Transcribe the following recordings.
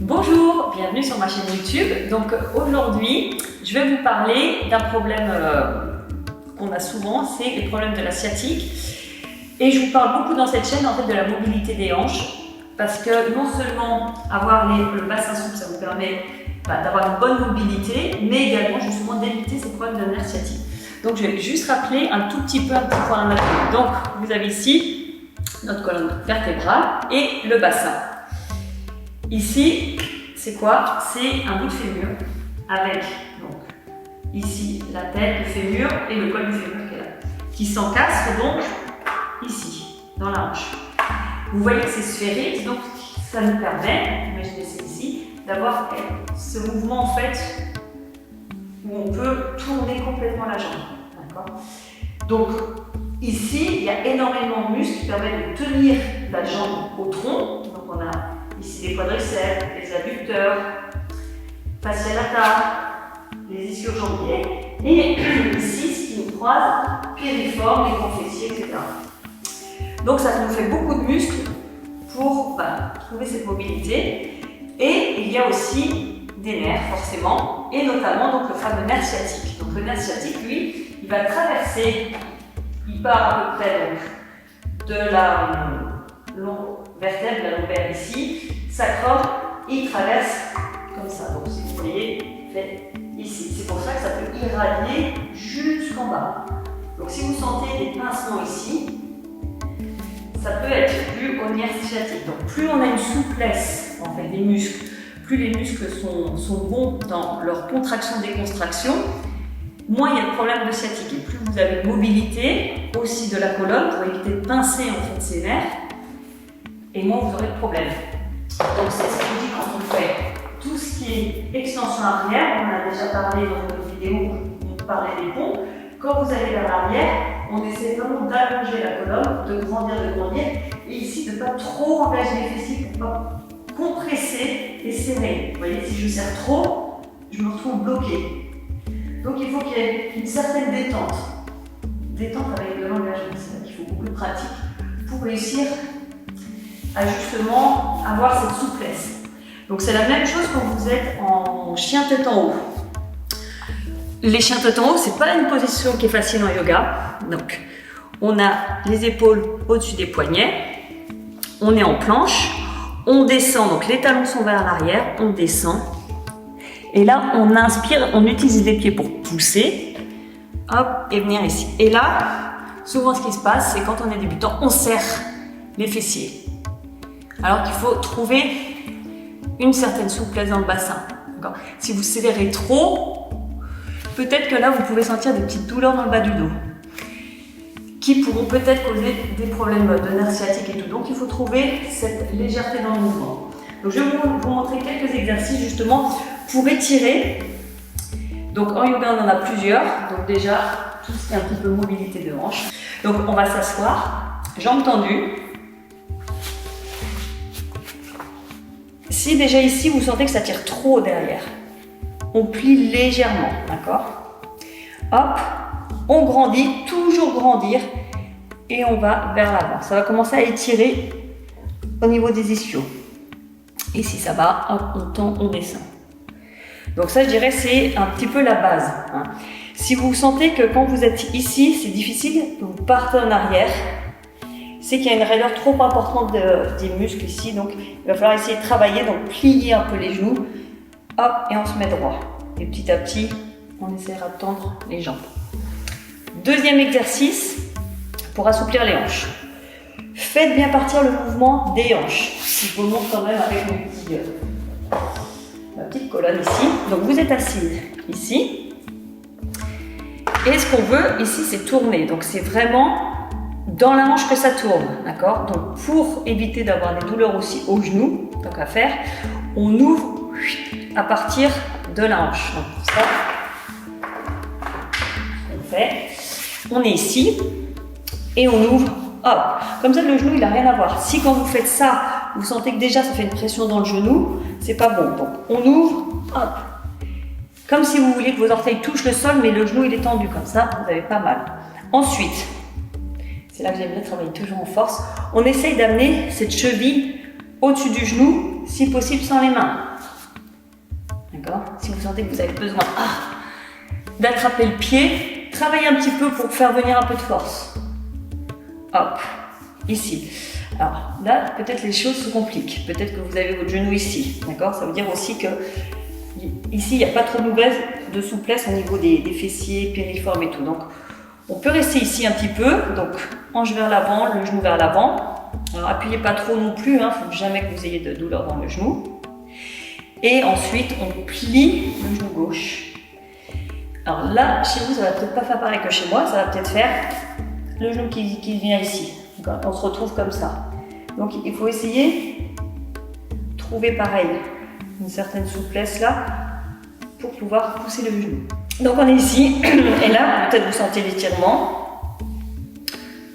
Bonjour, bienvenue sur ma chaîne YouTube. Donc aujourd'hui, je vais vous parler d'un problème qu'on a souvent, c'est les problèmes de la sciatique. Et je vous parle beaucoup dans cette chaîne en fait de la mobilité des hanches, parce que non seulement avoir le bassin souple, ça vous permet d'avoir une bonne mobilité, mais également justement d'éviter ces problèmes de nerfs sciatiques. Donc je vais juste rappeler un petit point anatomique. Donc vous avez ici notre colonne vertébrale et le bassin. Ici, c'est quoi? C'est un bout de fémur avec donc ici la tête, le fémur et le col du fémur qui est là, qui s'encastre donc ici, dans la hanche. Vous voyez que c'est sphérique, donc ça nous permet, imaginez c'est ici, d'avoir ce mouvement en fait où on peut tourner complètement la jambe. D'accord? Donc ici, il y a énormément de muscles qui permettent de tenir la jambe au tronc. Donc on a ici les quadriceps, les adducteurs, fascia lata, les ischio-jambiers, et ici ce qui nous croise, piriforme, les grands fessiers, etc. Donc ça nous fait beaucoup de muscles pour trouver cette mobilité. Et il y a aussi des nerfs forcément, et notamment donc, le fameux nerf sciatique. Donc le nerf sciatique, lui, il va traverser, il part à peu près donc, de la vertèbre, la lombaire ici, s'accroche, il traverse comme ça. Donc si vous voyez, il fait ici. C'est pour ça que ça peut irradier jusqu'en bas. Donc si vous sentez des pincements ici, ça peut être dû au nerf sciatique. Donc plus on a une souplesse en fait des muscles, plus les muscles sont bons dans leur contraction-décontraction, moins il y a de problèmes de sciatique. Et plus vous avez une mobilité aussi de la colonne pour éviter de pincer en fait ces nerfs, et moins vous aurez de problèmes. Donc c'est ce que je dis quand on fait tout ce qui est extension arrière. On en a déjà parlé dans une vidéo où on parlait des ponts. Quand vous allez vers l'arrière, on essaie vraiment d'allonger la colonne, de grandir, et ici de ne pas trop engager les fessiers pour ne pas compresser et serrer. Vous voyez, si je serre trop, je me retrouve bloqué. Donc il faut qu'il y ait une certaine détente. Détente avec de l'engagement. C'est là qu'il faut beaucoup de pratique pour réussir à justement avoir cette souplesse. Donc c'est la même chose quand vous êtes en chien tête en haut. Les chiens tête en haut, c'est pas une position qui est facile en yoga. Donc on a les épaules au-dessus des poignets, on est en planche, on descend, donc les talons sont vers l'arrière, on descend. Et là on inspire, on utilise les pieds pour pousser, hop, et venir ici. Et là, souvent ce qui se passe, c'est quand on est débutant, on serre les fessiers. Alors qu'il faut trouver une certaine souplesse dans le bassin. Si vous serrez trop, peut-être que là vous pouvez sentir des petites douleurs dans le bas du dos qui pourront peut-être causer des problèmes de nerfs sciatiques et tout. Donc il faut trouver cette légèreté dans le mouvement. Donc je vais vous montrer quelques exercices justement pour étirer. Donc en yoga on en a plusieurs. Donc déjà tout ce qui est un petit peu mobilité de hanche. Donc on va s'asseoir, jambes tendues. Si déjà ici vous sentez que ça tire trop derrière, on plie légèrement, d'accord? Hop, on grandit, toujours grandir, et on va vers l'avant. Ça va commencer à étirer au niveau des ischios. Et si ça va, hop, on tend, on descend. Donc ça, je dirais, c'est un petit peu la base. Hein. Si vous sentez que quand vous êtes ici, c'est difficile, vous partez en arrière, c'est qu'il y a une raideur trop importante des muscles ici, donc il va falloir essayer de travailler, donc plier un peu les genoux, hop, et on se met droit. Et petit à petit, on essaiera de tendre les jambes. Deuxième exercice, pour assouplir les hanches. Faites bien partir le mouvement des hanches. Je vous le montre quand même avec ma petite colonne ici. Donc vous êtes assise ici. Et ce qu'on veut ici, c'est tourner. Donc c'est vraiment dans la hanche que ça tourne, d'accord? Donc pour éviter d'avoir des douleurs aussi au genou, tant qu'à faire, on ouvre à partir de la hanche. Donc pour ça, on fait, on est ici et on ouvre, hop. Comme ça le genou il n'a rien à voir. Si quand vous faites ça, vous sentez que déjà ça fait une pression dans le genou, c'est pas bon. Donc on ouvre, hop. Comme si vous vouliez que vos orteils touchent le sol, mais le genou il est tendu comme ça, vous avez pas mal. Ensuite, c'est là que j'aime bien travailler toujours en force, on essaye d'amener cette cheville au-dessus du genou, si possible sans les mains. D'accord? Si vous sentez que vous avez besoin d'attraper le pied, travaillez un petit peu pour faire venir un peu de force. Hop, ici. Alors là, peut-être les choses se compliquent. Peut-être que vous avez votre genou ici. D'accord? Ça veut dire aussi que ici, il n'y a pas trop de souplesse au niveau des fessiers, piriformes et tout. Donc, on peut rester ici un petit peu. Donc, hanche vers l'avant, le genou vers l'avant. Alors, appuyez pas trop non plus. Il ne faut jamais que vous ayez de douleur dans le genou. Et ensuite, on plie le genou gauche. Alors là, chez vous, ça va peut-être pas faire pareil que chez moi. Ça va peut-être faire le genou qui vient ici. On se retrouve comme ça. Donc, il faut essayer de trouver pareil une certaine souplesse là pour pouvoir pousser le genou. Donc, on est ici. Et là, peut-être vous sentez l'étirement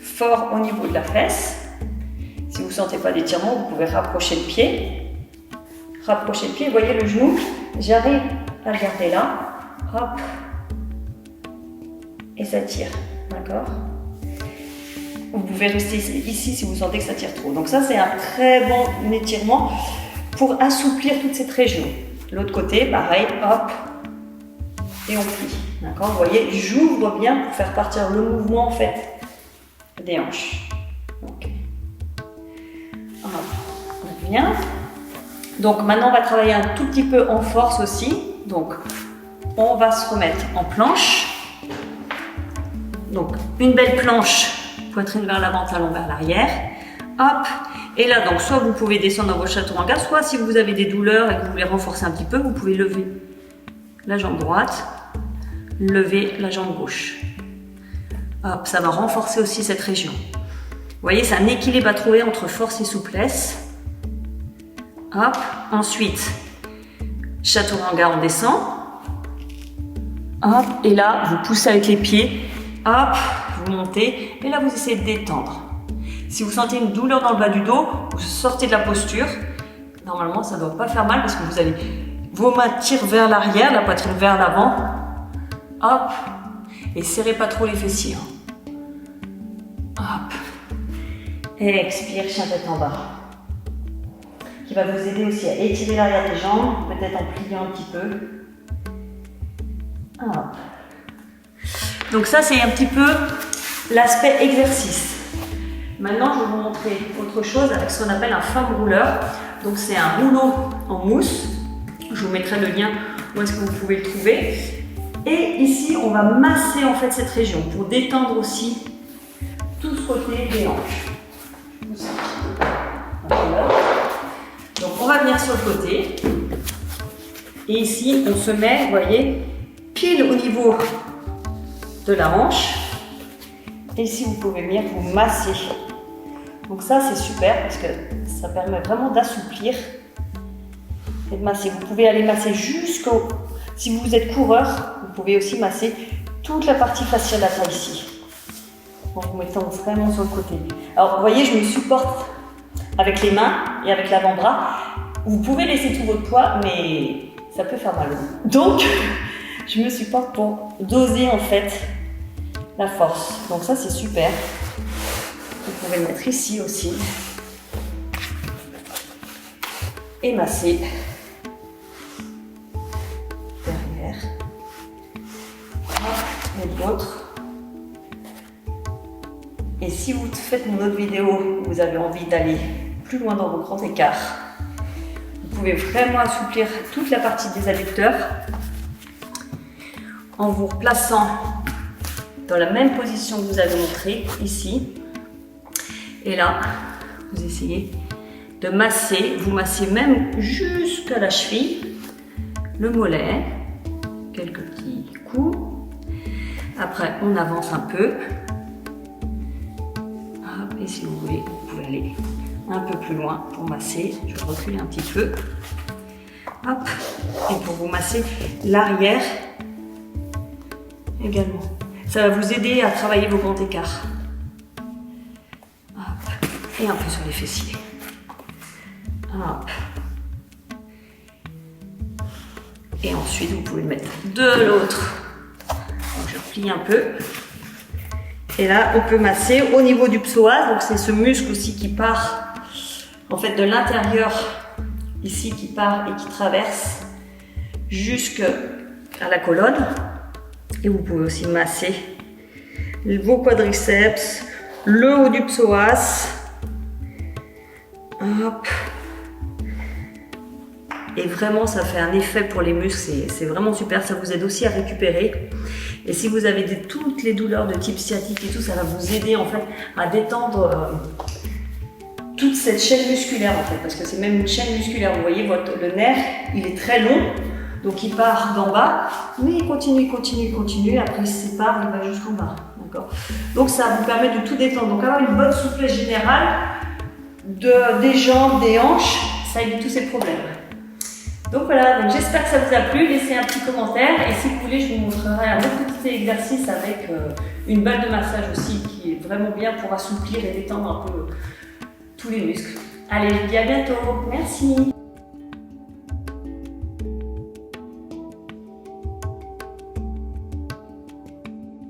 fort au niveau de la fesse. Si vous ne sentez pas d'étirement, vous pouvez rapprocher le pied. Rapprochez le pied, voyez le genou, j'arrive à le garder là, hop, et ça tire, d'accord? Vous pouvez rester ici si vous sentez que ça tire trop. Donc ça, c'est un très bon étirement pour assouplir toute cette région. L'autre côté, pareil, hop, et on plie, d'accord? Vous voyez, j'ouvre bien pour faire partir le mouvement, en fait, des hanches. Ok. Hop, on revient. Donc maintenant, on va travailler un tout petit peu en force aussi. Donc, on va se remettre en planche. Donc, une belle planche, poitrine vers l'avant, talon vers l'arrière. Hop. Et là, donc, soit vous pouvez descendre dans vos chaturanga, soit si vous avez des douleurs et que vous voulez renforcer un petit peu, vous pouvez lever la jambe droite, lever la jambe gauche. Hop, ça va renforcer aussi cette région. Vous voyez, c'est un équilibre à trouver entre force et souplesse. Hop, ensuite, chaturanga, on descend. Hop, et là, vous poussez avec les pieds. Hop, vous montez. Et là, vous essayez de détendre. Si vous sentez une douleur dans le bas du dos, vous sortez de la posture. Normalement, ça ne doit pas faire mal parce que vous allez vos mains tirent vers l'arrière, la poitrine vers l'avant. Hop, et serrez pas trop les fessiers. Hop, et expire, chien tête en bas. Qui va vous aider aussi à étirer l'arrière des jambes, peut-être en pliant un petit peu. Hop. Donc ça, c'est un petit peu l'aspect exercice. Maintenant, je vais vous montrer autre chose avec ce qu'on appelle un foam roller. Donc c'est un rouleau en mousse. Je vous mettrai le lien où est-ce que vous pouvez le trouver. Et ici, on va masser en fait cette région pour détendre aussi tout ce côté des hanches. Donc on va venir sur le côté. Et ici, on se met, vous voyez, pile au niveau de la hanche. Et ici, vous pouvez venir vous masser. Donc ça, c'est super parce que ça permet vraiment d'assouplir et de masser. Vous pouvez aller masser jusqu'au... Si vous êtes coureur, vous pouvez aussi masser toute la partie faciale de la taille ici. En vous mettant vraiment sur le côté. Alors, vous voyez, je me supporte avec les mains et avec l'avant-bras. Vous pouvez laisser tout votre poids, mais ça peut faire mal. Donc, je me supporte pour doser en fait la force. Donc ça, c'est super. Vous pouvez le mettre ici aussi. Et masser. Derrière. Et l'autre. Et si vous faites mon autre vidéo, vous avez envie d'aller plus loin dans vos grands écarts, vous pouvez vraiment assouplir toute la partie des adducteurs en vous replaçant dans la même position que vous avez montré ici. Et là, vous essayez de masser, vous massez même jusqu'à la cheville, le mollet, quelques petits coups. Après, on avance un peu. Hop, et si vous voulez, vous pouvez aller un peu plus loin pour masser. Je vais reculer un petit peu. Hop, et pour vous masser l'arrière également. Ça va vous aider à travailler vos grands écarts. Hop, et un peu sur les fessiers. Hop. Et ensuite, vous pouvez le mettre de l'autre. Donc, je replie un peu. Et là, on peut masser au niveau du psoas. Donc, c'est ce muscle aussi qui part en fait de l'intérieur ici, qui part et qui traverse jusqu'à la colonne. Et vous pouvez aussi masser vos quadriceps, le haut du psoas. Hop. Et vraiment, ça fait un effet pour les muscles, c'est vraiment super, ça vous aide aussi à récupérer. Et si vous avez toutes les douleurs de type sciatique et tout, ça va vous aider en fait à détendre toute cette chaîne musculaire en fait, parce que c'est même une chaîne musculaire. Vous voyez, le nerf, il est très long, donc il part d'en bas, mais il continue, après il se sépare, il va jusqu'en bas, d'accord. Donc ça vous permet de tout détendre, donc avoir une bonne souplesse générale des jambes, des hanches, ça évite tous ces problèmes. Donc voilà, donc j'espère que ça vous a plu, laissez un petit commentaire et si vous voulez je vous montrerai un autre petit exercice avec une balle de massage aussi qui est vraiment bien pour assouplir et détendre un peu tous les muscles. Allez, je vous dis à bientôt, merci.